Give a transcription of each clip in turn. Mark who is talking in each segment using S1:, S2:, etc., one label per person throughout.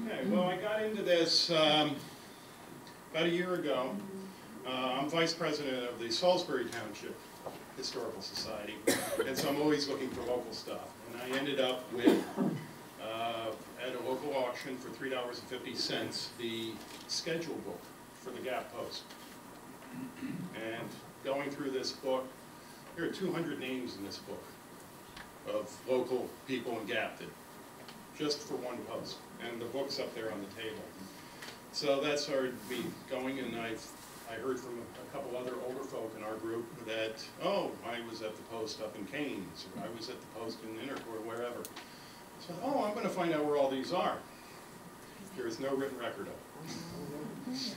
S1: Okay, well, I got into this about a year ago. I'm vice president of the Salisbury Township Historical Society, and so I'm always looking for local stuff. And I ended up with, at a local auction for $3.50, the schedule book for the Gap Post. And going through this book, there are 200 names in this book of local people in Gap that just for one post, and the book's up there on the table. So that started me going, and I heard from a couple other older folk in our group that, oh, I was at the post up in Keynes, or I was at the post in Intercourt, or wherever. So, oh, I'm going to find out where all these are. There is no written record of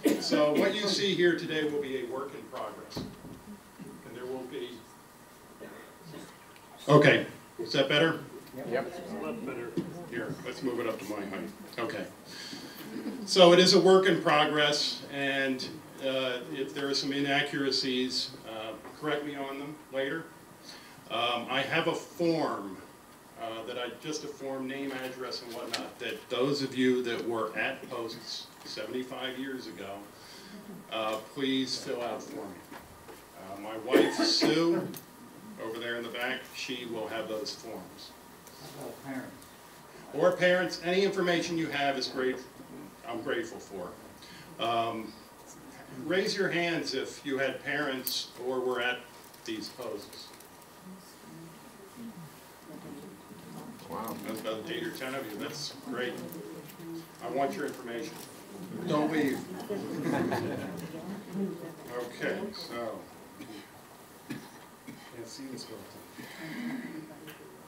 S1: it. So what you see here today will be a work in progress, and there will be. Okay, is that better?
S2: Yep. It's a lot better.
S1: Here, let's move it up to my height. Okay. So it is a work in progress, and if there are some inaccuracies, correct me on them later. I have a form just a form, name, address, and whatnot, that those of you that were at posts 75 years ago, please fill out for me. My wife, Sue, over there in the back, she will have those forms.
S3: Parents.
S1: Or parents, any information you have is great. I'm grateful for. Raise your hands if you had parents or were at these posts. Wow, that's about 8 or 10 of you. That's great. I want your information. Don't leave. Okay, so can't see this whole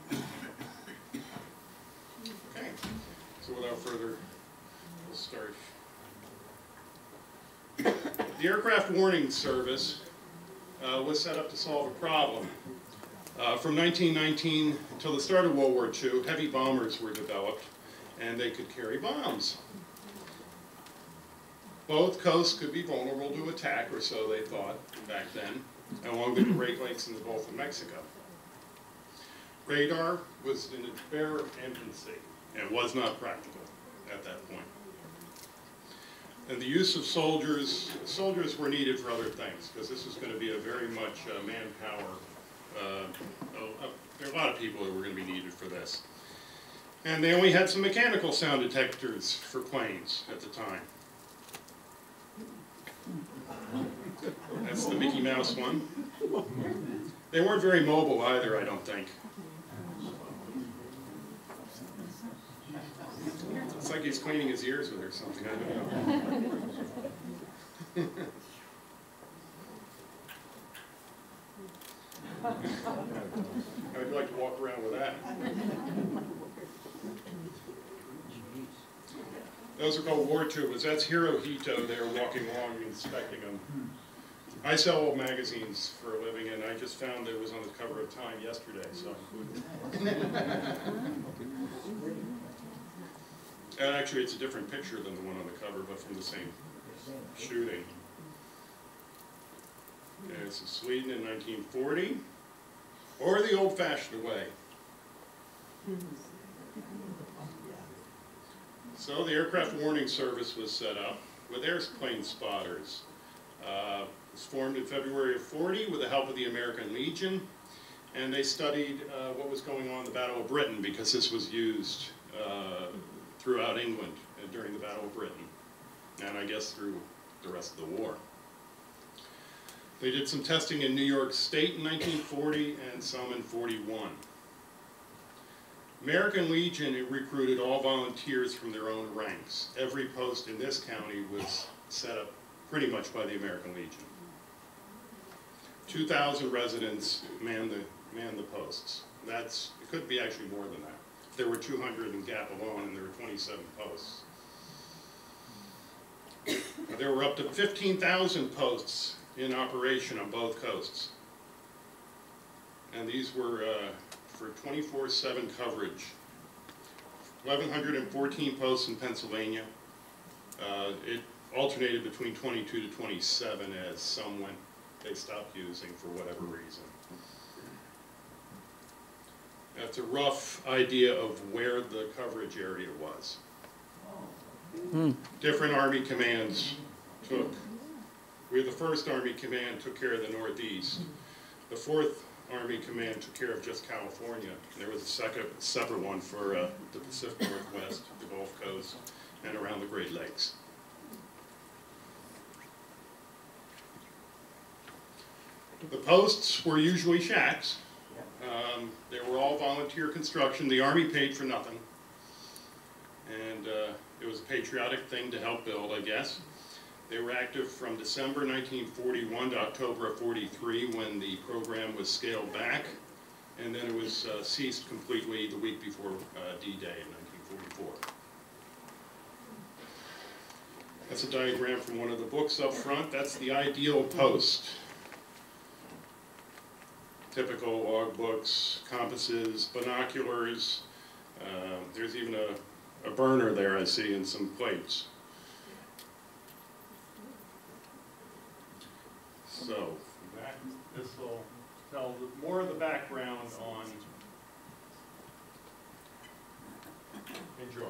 S1: thing. Okay, so without further, we'll start. The Aircraft Warning Service was set up to solve a problem. From 1919 until the start of World War II, heavy bombers were developed, and they could carry bombs. Both coasts could be vulnerable to attack, or so they thought back then, along the Great Lakes and the Gulf of Mexico. Radar was in its bare infancy and was not practical at that point. And the use of soldiers were needed for other things, because this was going to be a very much manpower. There are a lot of people that were going to be needed for this. And they only had some mechanical sound detectors for planes at the time. That's the Mickey Mouse one. They weren't very mobile either, I don't think. It's like he's cleaning his ears with it or something, I don't know. I'd like to walk around with that. Those are called war tubers. That's Hirohito there walking along and inspecting them. I sell old magazines for a living, and I just found it was on the cover of Time yesterday, so I included it. Actually, it's a different picture than the one on the cover, but from the same shooting. Okay, this is Sweden in 1940, or the old-fashioned way. So the Aircraft Warning Service was set up with airplane spotters. It was formed in February of '40 with the help of the American Legion, and they studied what was going on in the Battle of Britain, because this was used throughout England during the Battle of Britain, and I guess through the rest of the war. They did some testing in New York State in 1940 and some in '41. American Legion recruited all volunteers from their own ranks. Every post in this county was set up pretty much by the American Legion. 2,000 residents manned the posts. It could be actually more than that. There were 200 in Gap alone, and there were 27 posts. There were up to 15,000 posts in operation on both coasts. And these were for 24/7 coverage. 1,114 posts in Pennsylvania. It alternated between 22 to 27 as some they stopped using for whatever reason. That's a rough idea of where the coverage area was. different Army commands took. The 1st Army Command took care of the Northeast. The 4th Army Command took care of just California. There was a separate one for the Pacific Northwest, the Gulf Coast, and around the Great Lakes. The posts were usually shacks. They were all volunteer construction. The Army paid for nothing. And it was a patriotic thing to help build, I guess. They were active from December 1941 to October of 43 when the program was scaled back. And then it was ceased completely the week before D-Day in 1944. That's a diagram from one of the books up front. That's the ideal post. Typical log books, compasses, binoculars. There's even a burner there I see and some plates. So this will tell more of the background on. Enjoy.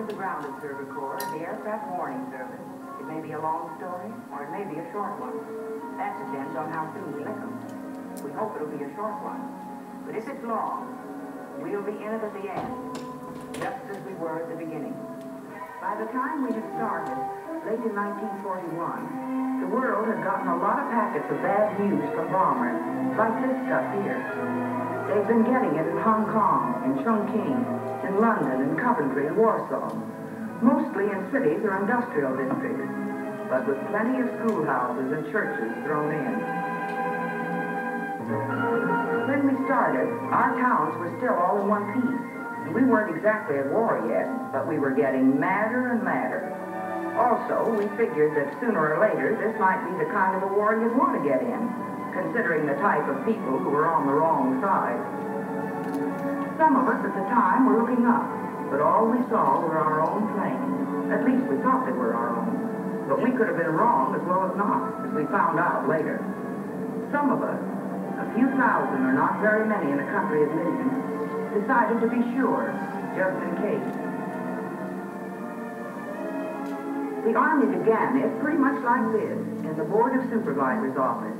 S3: The Ground Observer Corps, the Aircraft Warning Service. It may be a long story, or it may be a short one. That depends on how soon we lick them. We hope it'll be a short one. But if it's long, we'll be in it at the end, just as we were at the beginning. By the time we had started, late in 1941, the world had gotten a lot of packets of bad news from bombers, like this stuff here. They've been getting it in Hong Kong, in Chongqing, in London, in Coventry, and Warsaw. Mostly in cities or industrial districts, but with plenty of schoolhouses and churches thrown in. When we started, our towns were still all in one piece. And we weren't exactly at war yet, but we were getting madder and madder. Also, we figured that sooner or later, this might be the kind of a war you'd want to get in, considering the type of people who were on the wrong side. Some of us at the time were looking up, but all we saw were our own planes. At least we thought they were our own. But we could have been wrong as well as not, as we found out later. Some of us, a few thousand or not very many in a country of millions, decided to be sure, just in case. The Army began it pretty much like this, in the Board of Supervisors' office.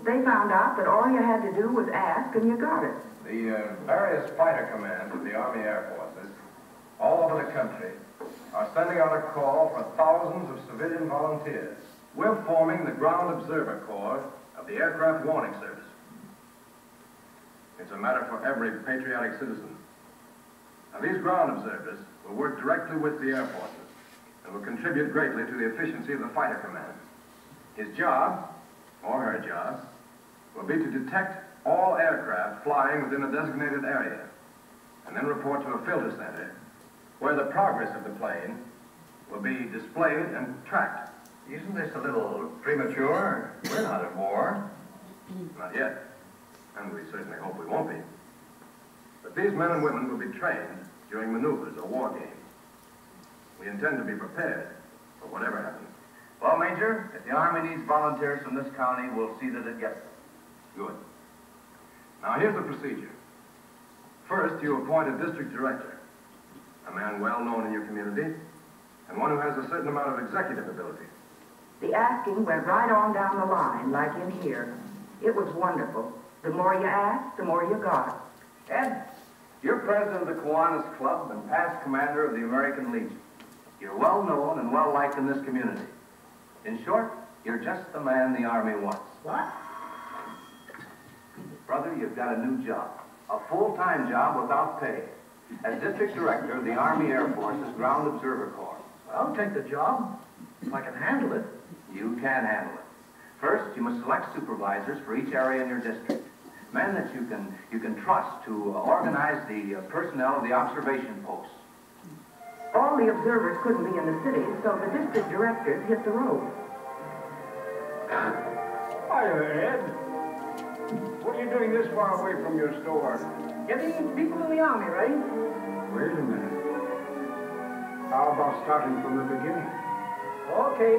S3: They found out that all you had to do was ask and you got it.
S4: The various fighter commands of the Army Air Forces all over the country are sending out a call for thousands of civilian volunteers. We're forming the Ground Observer Corps of the Aircraft Warning Service. It's a matter for every patriotic citizen. Now, these ground observers will work directly with the Air Forces and will contribute greatly to the efficiency of the fighter command. His job, or her job, will be to detect all aircraft flying within a designated area, and then report to a filter center where the progress of the plane will be displayed and tracked.
S5: Isn't this a little premature? We're not at war.
S4: Not yet, and we certainly hope we won't be. But these men and women will be trained during maneuvers or war games. We intend to be prepared for whatever happens.
S5: Well, Major, if the Army needs volunteers from this county, we'll see that it gets them.
S4: Good. Now, here's the procedure. First, you appoint a district director, a man well known in your community, and one who has a certain amount of executive ability.
S3: The asking went right on down the line, like in here. It was wonderful. The more you asked, the more you got.
S5: Ed, you're president of the Kiwanis Club and past commander of the American Legion. You're well known and well liked in this community. In short, you're just the man the Army wants.
S3: What?
S5: Brother, you've got a new job. A full-time job without pay. As district director of the Army Air Force's Ground Observer Corps.
S6: I'll take the job, if I can handle it.
S5: You can handle it. First, you must select supervisors for each area in your district. Men that you can trust to organize the personnel of the observation posts.
S3: All the observers couldn't be in the city, so the district directors hit the road.
S2: Hiya, Ed. What are you doing this far away from your store?
S6: Getting people in the army, right?
S2: Wait a minute. How about starting from the beginning?
S6: Okay.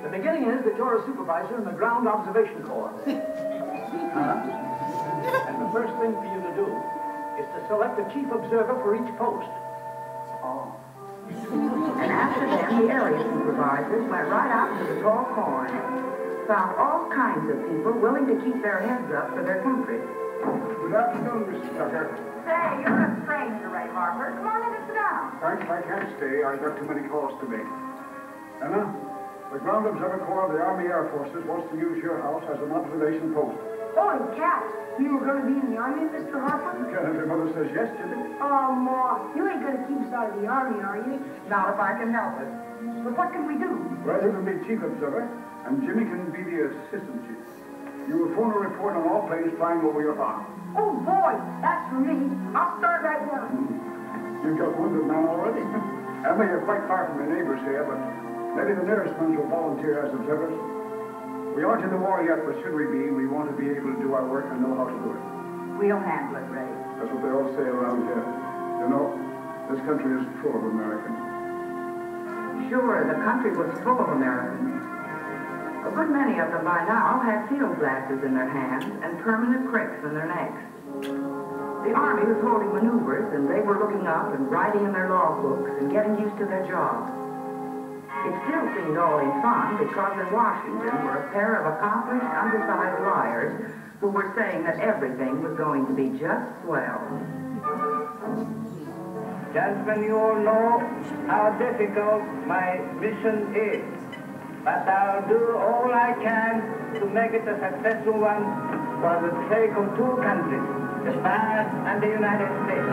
S6: The beginning is that you're a supervisor in the Ground Observation Corps. And the first thing for you to do is to select a chief observer for each post.
S3: Oh. And after them, the area supervisors went right out into the tall corn. Found all kinds of people willing to keep their heads up for their country.
S2: Good afternoon, Mrs. Tucker.
S3: Say, you're a stranger, Ray Harper. Come on in and sit down.
S2: Thanks, I can't stay. I've got too many calls to make. Emma, the Ground Observer Corps of the Army Air Forces wants to use your house as an observation post.
S7: Holy cats! You were going to be in the army, Mr. Harper?
S2: You can't have your mother says yes, Jimmy.
S7: Oh, Ma, you ain't going to keep us out of the army, are you?
S3: Not if I can help it. But what can we do?
S2: Well, you can be chief observer, and Jimmy can be the assistant chief. You will phone a report on all planes flying over your farm.
S7: Oh, boy, that's for me. I'll start right now.
S2: You've got wounded man already. Emma, you're quite far from your neighbors here, but maybe the nearest ones will volunteer as observers. We aren't in the war yet, but should we be, we want to be able to do our work and know how to do it.
S3: We'll handle it, Ray.
S2: That's what they all say around here. You know, this country is full of Americans.
S3: Sure, the country was full of Americans. A good many of them by now had field glasses in their hands and permanent cricks in their necks. The Army was holding maneuvers, and they were looking up and writing in their logbooks and getting used to their jobs. It still seemed all in fun because in Washington were a pair of accomplished, undersized liars who were saying that everything was going to be just swell.
S8: Gentlemen, you all know how difficult my mission is. But I'll do all I can to make it a successful one for the sake of two countries, Japan and the United States.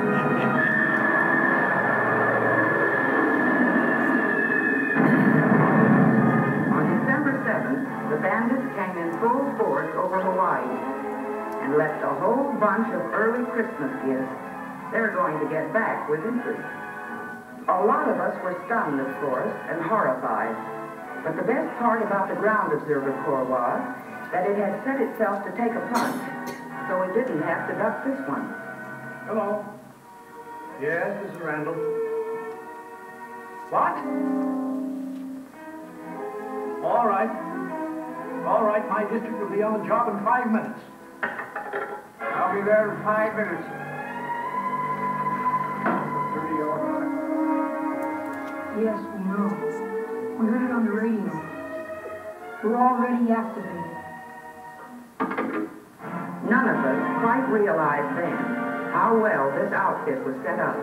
S3: The bandits came in full force over Hawaii and left a whole bunch of early Christmas gifts they're going to get back with interest. A lot of us were stunned, of course, and horrified. But the best part about the Ground Observer Corps was that it had set itself to take a punch, so it didn't have to duck this one.
S6: Hello. Yes, this is Randall. What? All right. All right, my district will be on the job in 5 minutes.
S2: I'll be there in 5 minutes. Pretty yellow.
S7: Yes, we know. We heard it on the radio. We're already activated.
S3: None of us quite realized then how well this outfit was set up.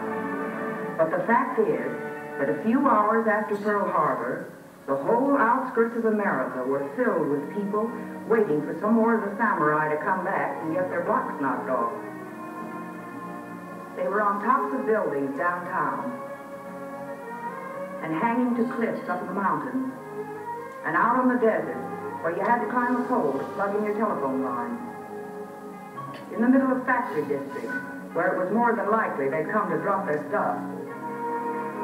S3: But the fact is that a few hours after Pearl Harbor, the whole outskirts of America were filled with people waiting for some more of the samurai to come back and get their blocks knocked off. They were on tops of buildings downtown, and hanging to cliffs up in the mountains, and out on the desert where you had to climb a pole to plug in your telephone line. In the middle of factory districts, where it was more than likely they'd come to drop their stuff.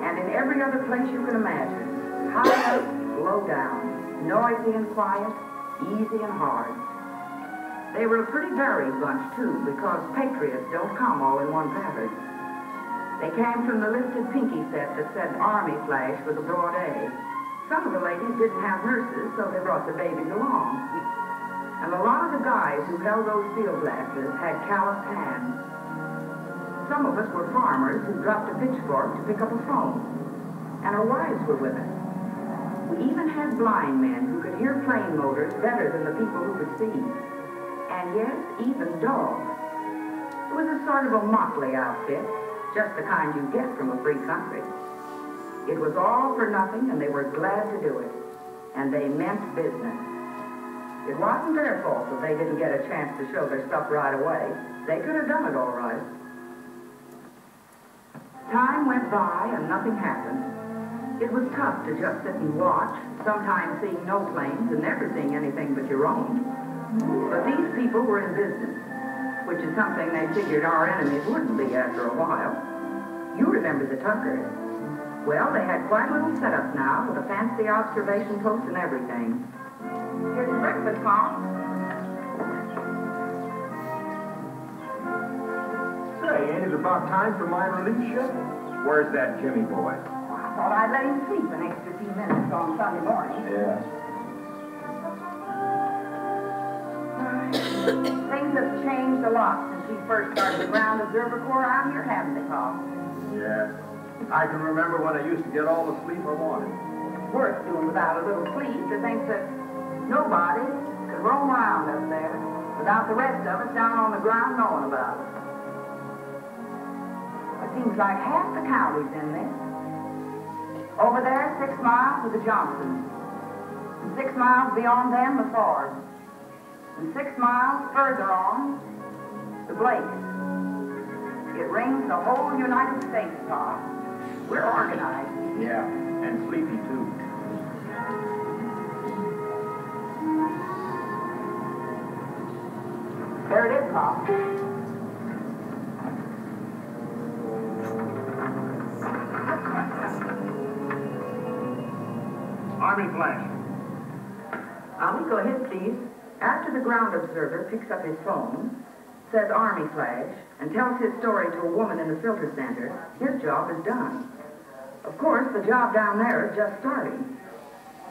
S3: And in every other place you can imagine. High up, low down, noisy and quiet, easy and hard. They were a pretty varied bunch, too, because patriots don't come all in one pattern. They came from the lifted pinky set that said Army flash with a broad A. Some of the ladies didn't have nurses, so they brought their babies along. And a lot of the guys who held those field glasses had calloused hands. Some of us were farmers who dropped a pitchfork to pick up a phone. And our wives were with us. We even had blind men who could hear plane motors better than the people who could see. And yes, even dogs. It was a sort of a motley outfit, just the kind you get from a free country. It was all for nothing, and they were glad to do it. And they meant business. It wasn't their fault that they didn't get a chance to show their stuff right away. They could have done it all right. Time went by and nothing happened. It was tough to just sit and watch, sometimes seeing no planes and never seeing anything but your own. But these people were in business, which is something they figured our enemies wouldn't be after a while. You remember the Tuckers. Well, they had quite a little setup now with a fancy observation post and everything. Here's your breakfast, Mom.
S2: Say, ain't it about time for my release yet?
S4: Where's that Jimmy boy?
S3: I thought I'd let him sleep an extra few minutes on Sunday morning.
S4: Yeah.
S3: Things have changed a lot since she first started the Ground Observer Corps out here, haven't they, Paul?
S4: Yeah. I can remember when I used to get all the sleep I wanted.
S3: It's worth doing without a little sleep to think that nobody could roam around up there without the rest of us down on the ground knowing about it. It seems like half the county's in this. Over there, 6 miles to the Johnsons. And 6 miles beyond them, the Fords. And 6 miles further on, the Blakes. It rings the whole United States, Pa. We're organized.
S4: Yeah, and sleepy too.
S3: There it is, Pa.
S2: Army flash.
S3: Ollie, go ahead, please. After the ground observer picks up his phone, says Army flash, and tells his story to a woman in the filter center, his job is done. Of course, the job down there is just starting.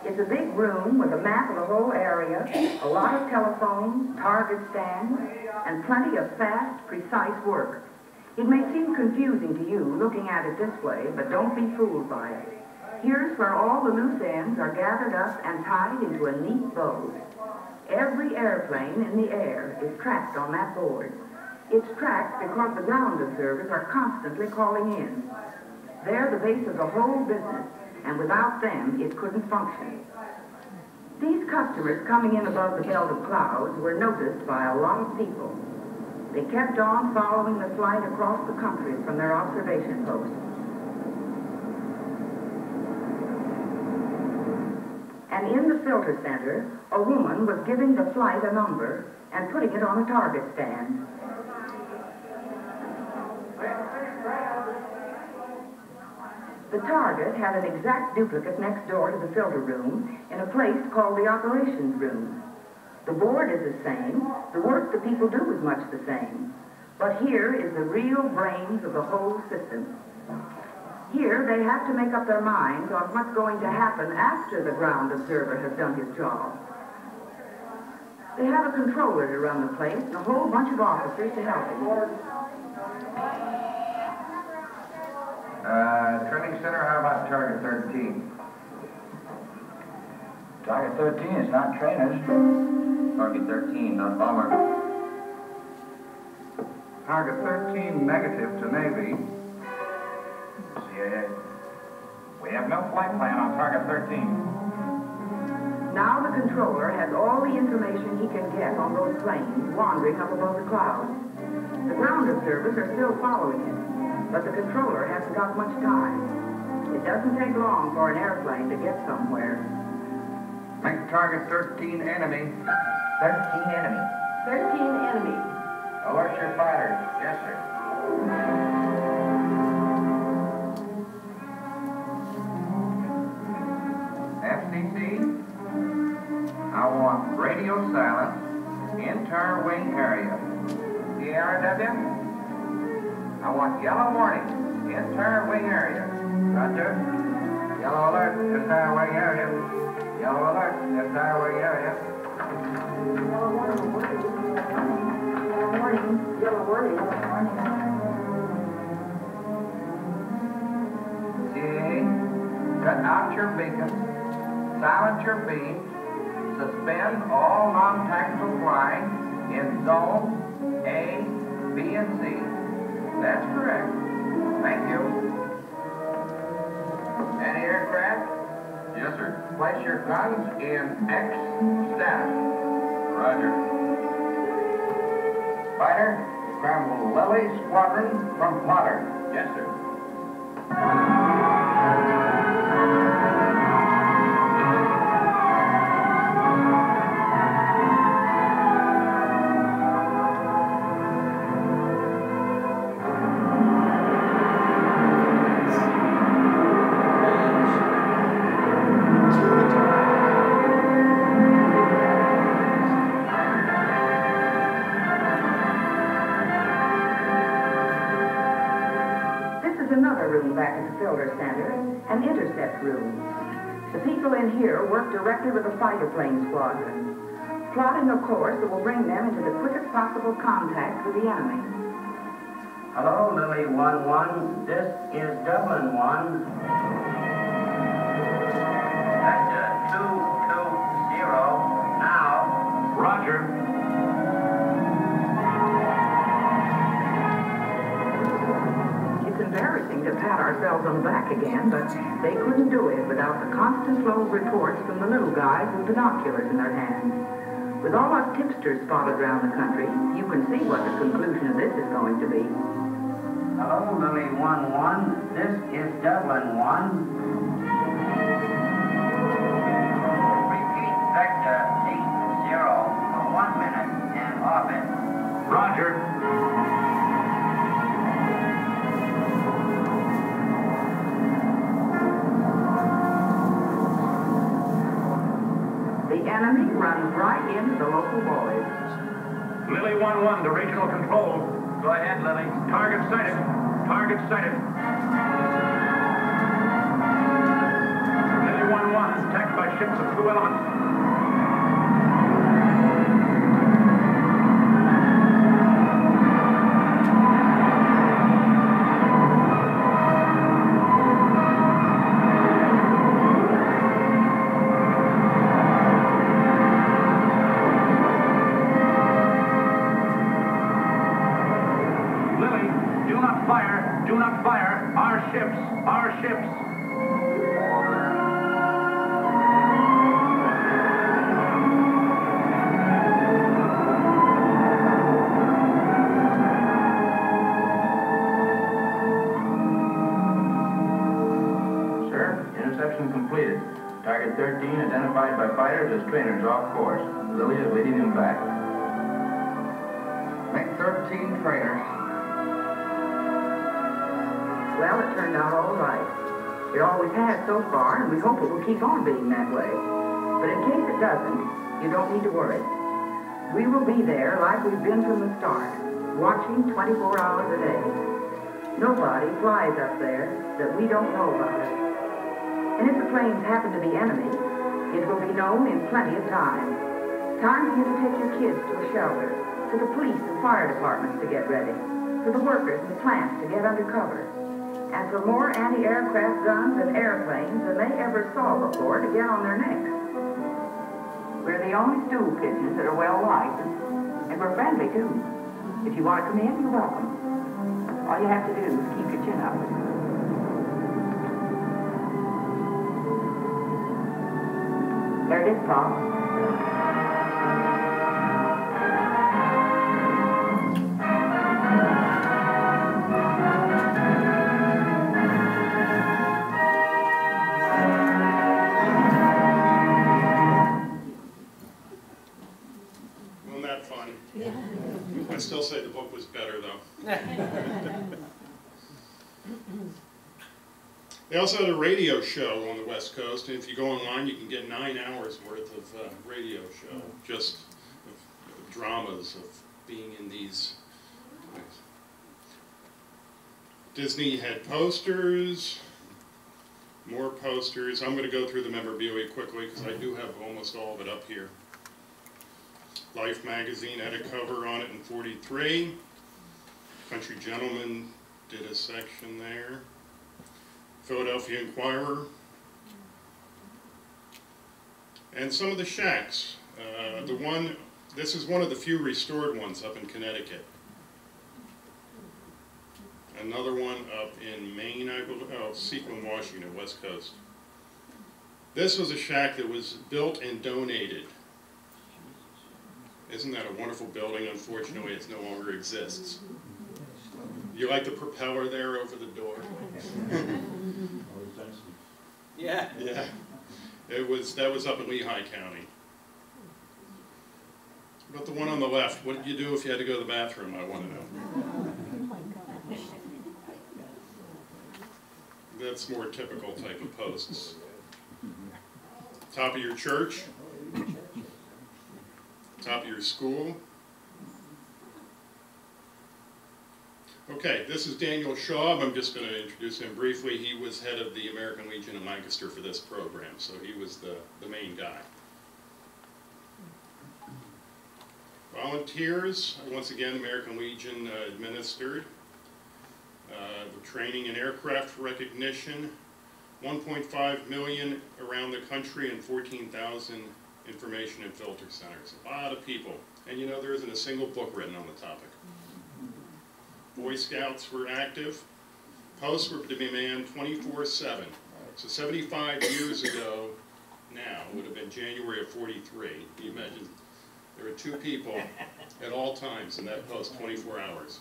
S3: It's a big room with a map of the whole area, a lot of telephones, target stands, and plenty of fast, precise work. It may seem confusing to you looking at it this way, but don't be fooled by it. Here's where all the loose ends are gathered up and tied into a neat bow. Every airplane in the air is tracked on that board. It's tracked because the ground observers are constantly calling in. They're the base of the whole business, and without them, it couldn't function. These customers coming in above the belt of clouds were noticed by a lot of people. They kept on following the flight across the country from their observation posts. And in the filter center, a woman was giving the flight a number and putting it on a target stand. The target had an exact duplicate next door to the filter room in a place called the operations room. The board is the same, the work the people do is much the same, but here is the real brains of the whole system. Here, they have to make up their minds on what's going to happen after the ground observer has done his job. They have a controller to run the place and a whole bunch of officers to help him.
S5: Training center, how about target 13?
S6: Target 13 is not trainers.
S5: Target 13, not bomber. Target 13, negative to Navy. CIA. We have no flight plan on target 13.
S3: Now the controller has all the information he can get on those planes wandering up above the clouds. The ground observers are still following it, but the controller hasn't got much time. It doesn't take long for an airplane to get somewhere.
S5: Make target 13 enemy.
S3: 13 enemy. 13 enemy.
S5: Alert your fighters. Yes, sir. FCC, I want radio silence, inter-wing area. Sierra W, I want yellow warning, inter-wing area. Roger. Yellow alert, inter-wing area. Yellow alert, inter-wing area.
S3: Yellow warning. Yellow warning.
S5: CA, cut out your beacon, silence your beams, suspend all non-tactical flying in zones A, B, and C. That's correct. Thank you. Any aircraft? Yes, sir. Place your guns in X status. Roger. Fighter, scramble Lily Squadron from Potter. Yes, sir.
S3: filter center and intercept room. The people in here work directly with the fighter plane squadron, plotting a course that will bring them into the quickest possible contact with the enemy.
S5: Hello, Lily 1-1. This is Dublin 1. Vector 220. Now. Roger.
S3: It's embarrassing to pat ourselves on the back again, but they couldn't do it without the constant flow of reports from the little guys with binoculars in their hands. With all us tipsters spotted around the country, you can see what the conclusion of this is going to be.
S5: Hello, Lily 1-1. This is Dublin 1. Repeat Vector 80 for 1 minute and orbit. Roger.
S3: The enemy runs right into the local boys.
S5: Lily 1-1 to regional control. Go ahead, Lily. Target sighted. Target sighted. Lily 1-1 attacked by ships of 2 elements. Our ships. Sir, interception completed. Target 13 identified by fighters as trainers off course. Lily is leading them back. Make 13 trainers.
S3: Well, it turned out all right. It always has so far, and we hope it will keep on being that way. But in case it doesn't, you don't need to worry. We will be there like we've been from the start, watching 24 hours a day. Nobody flies up there that we don't know about it. And if the planes happen to be enemy, it will be known in plenty of time. Time for you to take your kids to a shelter, to the police and fire departments to get ready, for the workers in the plants to get under cover, and for more anti-aircraft guns and airplanes than they ever saw before to get on their necks. We're the only stool pigeons that are well liked, and we're friendly too. If you want to come in, you're welcome. All you have to do is keep your chin up. There it is, Pop.
S1: I still say the book was better, though. They also had a radio show on the West Coast, and if you go online, you can get 9 hours worth of radio show, just of dramas of being in these. Disney had posters, more posters. I'm going to go through the memorabilia quickly because I do have almost all of it up here. Life magazine had a cover on it in '43. Country Gentleman did a section there. Philadelphia Inquirer. And some of the shacks. This is one of the few restored ones up in Connecticut. Another one up in Maine, I believe, Sequim, Washington, West Coast. This was a shack that was built and donated. Isn't that a wonderful building? Unfortunately, it no longer exists. You like the propeller there over the door?
S9: Yeah.
S1: Yeah. That was up in Lehigh County. But the one on the left, what did you do if you had to go to the bathroom? I want to know. That's more typical type of posts. Top of your church. Top of your school. Okay, this is Daniel Shaw. I'm just going to introduce him briefly. He was head of the American Legion in Lancaster for this program, so he was the main guy. Volunteers, once again, American Legion administered. Training in aircraft recognition, 1.5 million around the country and 14,000 information and filter centers. A lot of people. And you know, there isn't a single book written on the topic. Boy Scouts were active. Posts were to be manned 24/7. So 75 years ago now would have been January of 43. Can you imagine? There were 2 people at all times in that post, 24 hours.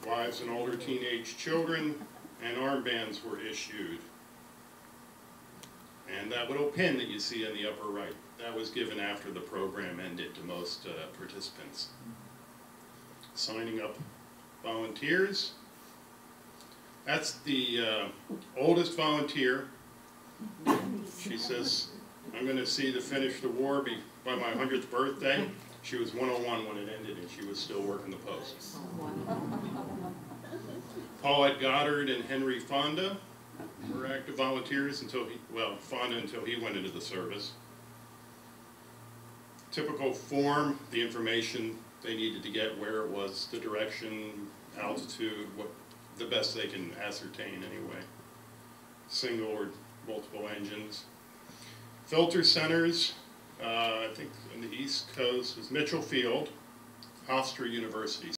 S1: Wives and older teenage children, and armbands were issued. And that little pin that you see in the upper right, that was given after the program ended to most participants. Signing up volunteers. That's the oldest volunteer. She says, I'm going to see to finish the war by my 100th birthday. She was 101 when it ended, and she was still working the post. Paulette Goddard and Henry Fonda were active volunteers until Fonda until he went into the service. Typical form, the information they needed to get, where it was, the direction, altitude, what the best they can ascertain anyway. Single or multiple engines. Filter centers, I think on the East Coast was Mitchell Field, Hofstra University.